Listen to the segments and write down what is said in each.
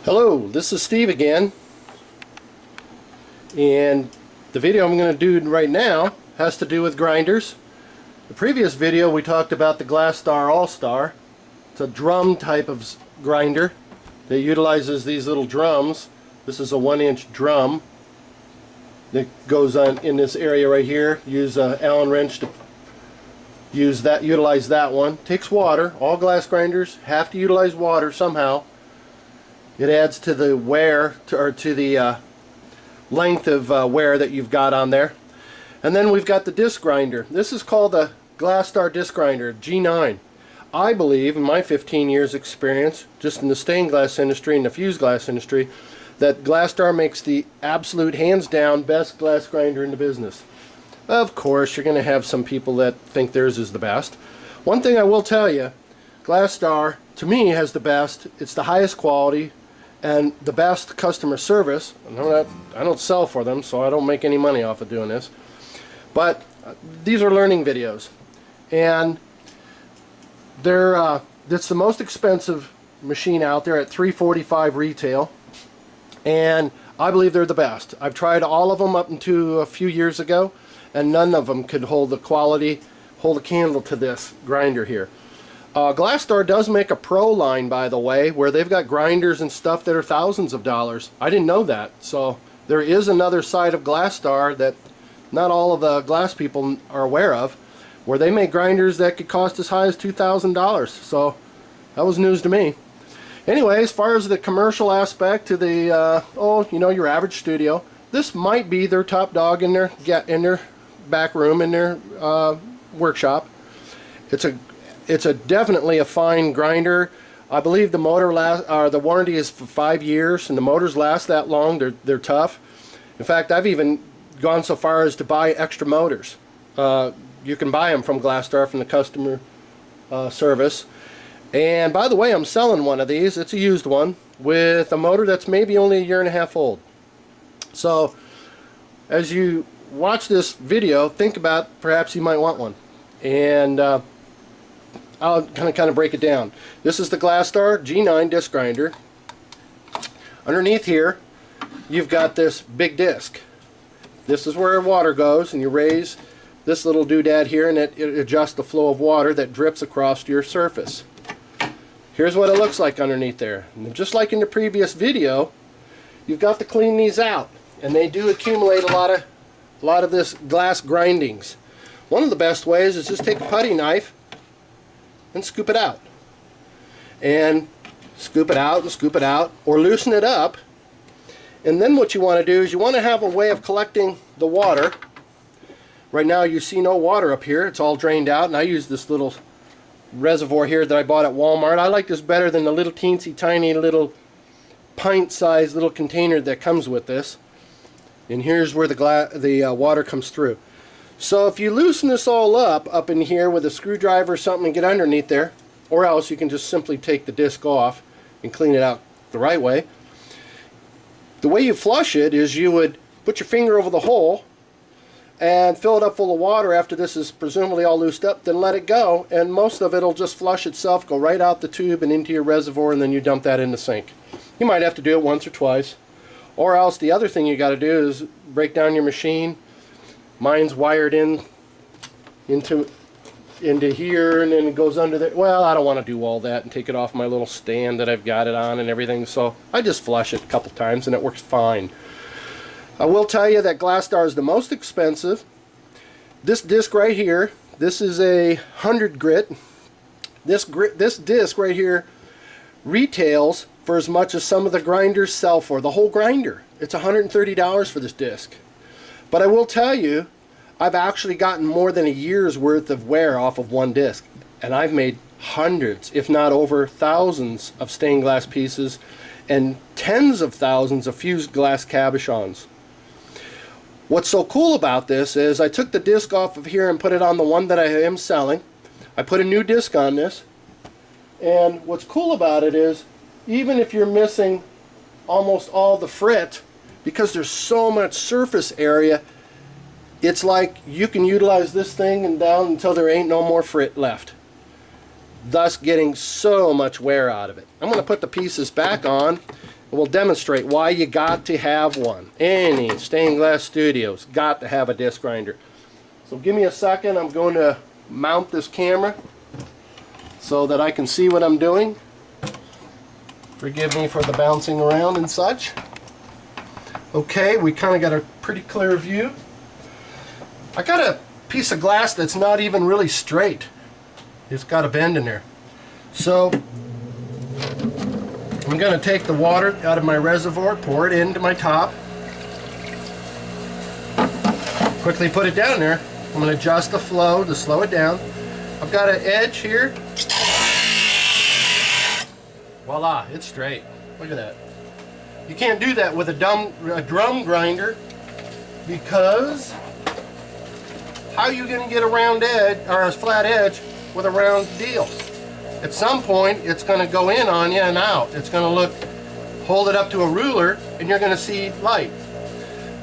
Hello, this is Steve again, and the video I'm going to do right now has to do with grinders. The previous video we talked about the Glastar All-Star. It's a drum type of grinder that utilizes these little drums. This is a 1-inch drum that goes on in this area right here. Use an Allen wrench to utilize that one. Takes water. All glass grinders have to utilize water somehow. It adds to the wear, to the length of wear that you've got on there. And then we've got the disc grinder. This is called a Glastar disc grinder, G9. I believe, in my 15 years experience, just in the stained glass industry and the fused glass industry, that Glastar makes the absolute hands down best glass grinder in the business. Of course, you're going to have some people that think theirs is the best. One thing I will tell you, Glastar, to me, has the best. It's the highest quality and the best customer service. I don't sell for them, so I don't make any money off of doing this. But these are learning videos, and it's the most expensive machine out there at $345 retail, and I believe they're the best. I've tried all of them up until a few years ago, and none of them could hold the quality, hold a candle to this grinder here. Glastar does make a pro line, by the way, where they've got grinders and stuff that are thousands of dollars. I didn't know that. So there is another side of Glastar that not all of the glass people are aware of, where they make grinders that could cost as high as $2,000. So that was news to me. Anyway, as far as the commercial aspect to the, your average studio, this might be their top dog in their back room, in their workshop. It's definitely a fine grinder. I believe the the warranty is for 5 years, and the motors last that long. They're tough. In fact, I've even gone so far as to buy extra motors. You can buy them from Glastar, from the customer service. And by the way, I'm selling one of these. It's a used one with a motor that's maybe only 1.5 years old. So as you watch this video, think about perhaps you might want one. And I'll kind of break it down. This is the Glastar G9 disc grinder. Underneath here, you've got this big disc. This is where water goes, and you raise this little doodad here, and it adjusts the flow of water that drips across your surface. Here's what it looks like underneath there. And just like in the previous video, you've got to clean these out, and they do accumulate a lot of this glass grindings. One of the best ways is just take a putty knife and scoop it out. And scoop it out and scoop it out, or loosen it up. And then what you want to do is you want to have a way of collecting the water. Right now you see no water up here. It's all drained out, and I use this little reservoir here that I bought at Walmart. I like this better than the little teensy tiny little pint-sized little container that comes with this. And here's where the water comes through. So if you loosen this all up in here with a screwdriver or something and get underneath there, or else you can just simply take the disc off and clean it out the right way. The way you flush it is you would put your finger over the hole and fill it up full of water after this is presumably all loosed up, then let it go, and most of it will just flush itself, go right out the tube and into your reservoir, and then you dump that in the sink. You might have to do it once or twice. Or else the other thing you got to do is break down your machine. Mine's wired into here, and then it goes under there. Well, I don't want to do all that and take it off my little stand that I've got it on and everything, so I just flush it a couple times and it works fine. I will tell you that Glastar is the most expensive. This disc right here, this is a 100 grit. This disc right here retails for as much as some of the grinders sell for. The whole grinder. It's $130 for this disc. But I will tell you, I've actually gotten more than a year's worth of wear off of one disc. And I've made hundreds, if not over thousands, of stained glass pieces and tens of thousands of fused glass cabochons. What's so cool about this is I took the disc off of here and put it on the one that I am selling. I put a new disc on this. And what's cool about it is, even if you're missing almost all the frit, because there's so much surface area, it's like you can utilize this thing and down until there ain't no more frit left. thus getting so much wear out of it. I'm going to put the pieces back on We'll demonstrate why you got to have one. Any stained glass studio's got to have a disc grinder. So give me a second. I'm going to mount this camera so that I can see what I'm doing. Forgive me for the bouncing around and such. Okay, we kind of got a pretty clear view. I got a piece of glass that's not even really straight. It's got a bend in there. So I'm going to take the water out of my reservoir, pour it into my top, quickly put it down there. I'm going to adjust the flow to slow it down. I've got an edge here. Voila, it's straight. Look at that. You can't do that with a drum grinder, because how are you going to get a round edge or a flat edge with a round deal? At some point it's going to go in on you and out. It's going to look, hold it up to a ruler and you're going to see light.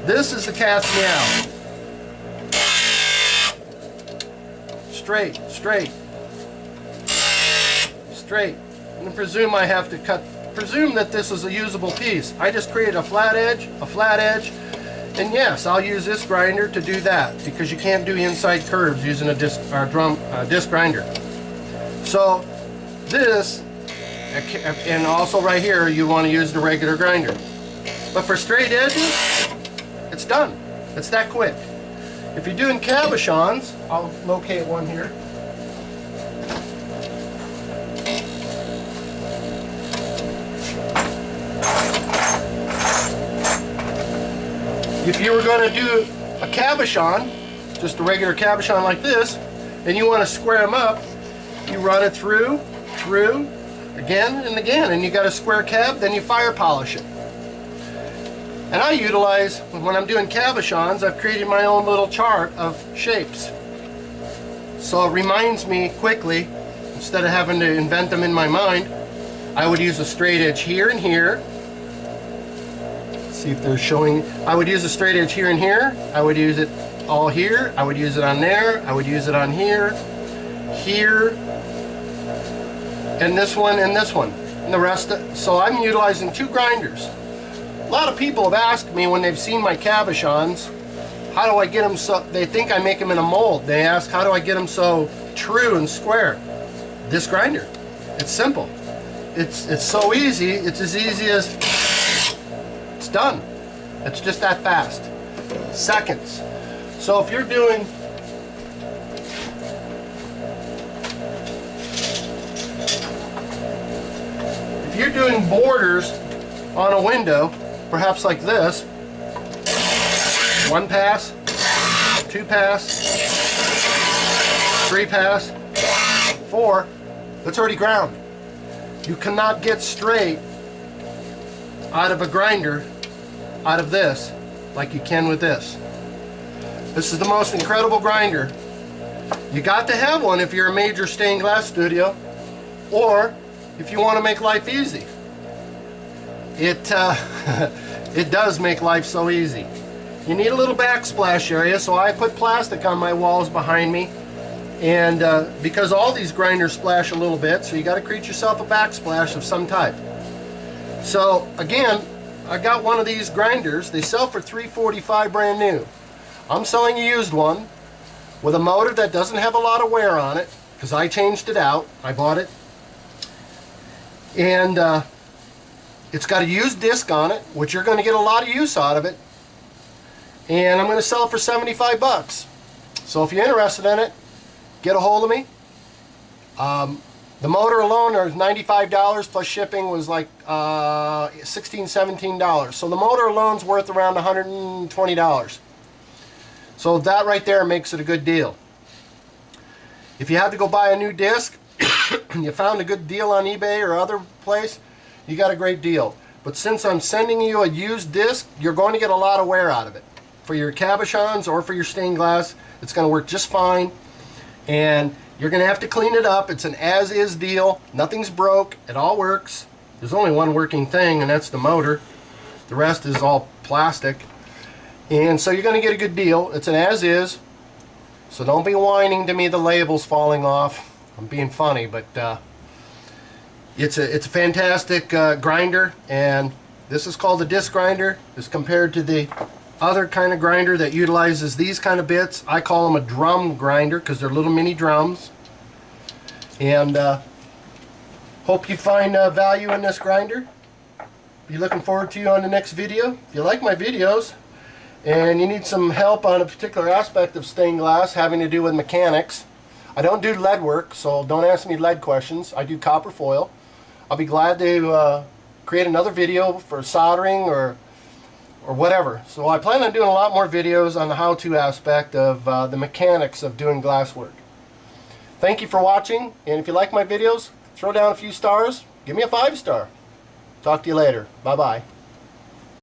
This is the cat's meow. Straight, straight, straight. And presume I have to cut, presume that this is a usable piece. I just created a flat edge, and yes, I'll use this grinder to do that, because you can't do inside curves using a disc grinder. So this, and also right here, you want to use the regular grinder. But for straight edges, it's done. It's that quick. If you're doing cabochons, I'll locate one here. If you were going to do a cabochon, just a regular cabochon like this, and you want to square them up, you run it through, again and again, and you got a square cab, then you fire polish it. And I utilize, when I'm doing cabochons, I've created my own little chart of shapes. So it reminds me quickly, instead of having to invent them in my mind, I would use a straight edge here and here. Let's see if they're showing. I would use a straight edge here and here. I would use it all here. I would use it on there. I would use it on here, here, and this one, and this one. And the rest, so I'm utilizing two grinders. A lot of people have asked me when they've seen my cabochons, how do I get them so, they think I make them in a mold. They ask, how do I get them so true and square? This grinder. It's simple. It's so easy. It's as easy as, it's done. It's just that fast. Seconds. So if you're doing, borders on a window, perhaps like this, one pass, two pass, three pass, four, that's already ground. You cannot get straight out of a grinder, out of this, like you can with this. This is the most incredible grinder. You got to have one if you're a major stained glass studio, or if you want to make life easy. It does make life so easy. You need a little backsplash area, so I put plastic on my walls behind me, and because all these grinders splash a little bit, so you got to create yourself a backsplash of some type. So again, I got one of these grinders. They sell for $345 brand new. I'm selling a used one with a motor that doesn't have a lot of wear on it, because I changed it out. I bought it, and it's got a used disc on it, which you're going to get a lot of use out of it. And I'm going to sell it for 75 bucks. So if you're interested in it, get a hold of me. The motor alone is $95 plus shipping was like $16, $17. So the motor alone's worth around $120. So that right there makes it a good deal. If you have to go buy a new disc and you found a good deal on eBay or other place, you got a great deal. But since I'm sending you a used disc, you're going to get a lot of wear out of it. For your cabochons or for your stained glass, it's going to work just fine. And you're going to have to clean it up. It's an as-is deal. Nothing's broke. It all works. There's only one working thing, and that's the motor. The rest is all plastic. And so you're going to get a good deal. It's an as-is. So don't be whining to me the label's falling off. I'm being funny, but it's a fantastic grinder, and This is called a disc grinder as compared to the other kind of grinder that utilizes these kind of bits. I call them a drum grinder because they're little mini drums. And hope you find value in this grinder. Be looking forward to you on the next video. If you like my videos and you need some help on a particular aspect of stained glass having to do with mechanics, I don't do lead work, so don't ask me lead questions. I do copper foil. I'll be glad to create another video for soldering or whatever. So I plan on doing a lot more videos on the how-to aspect of the mechanics of doing glass work. Thank you for watching, and if you like my videos, throw down a few stars. Give me a 5-star. Talk to you later. Bye-bye.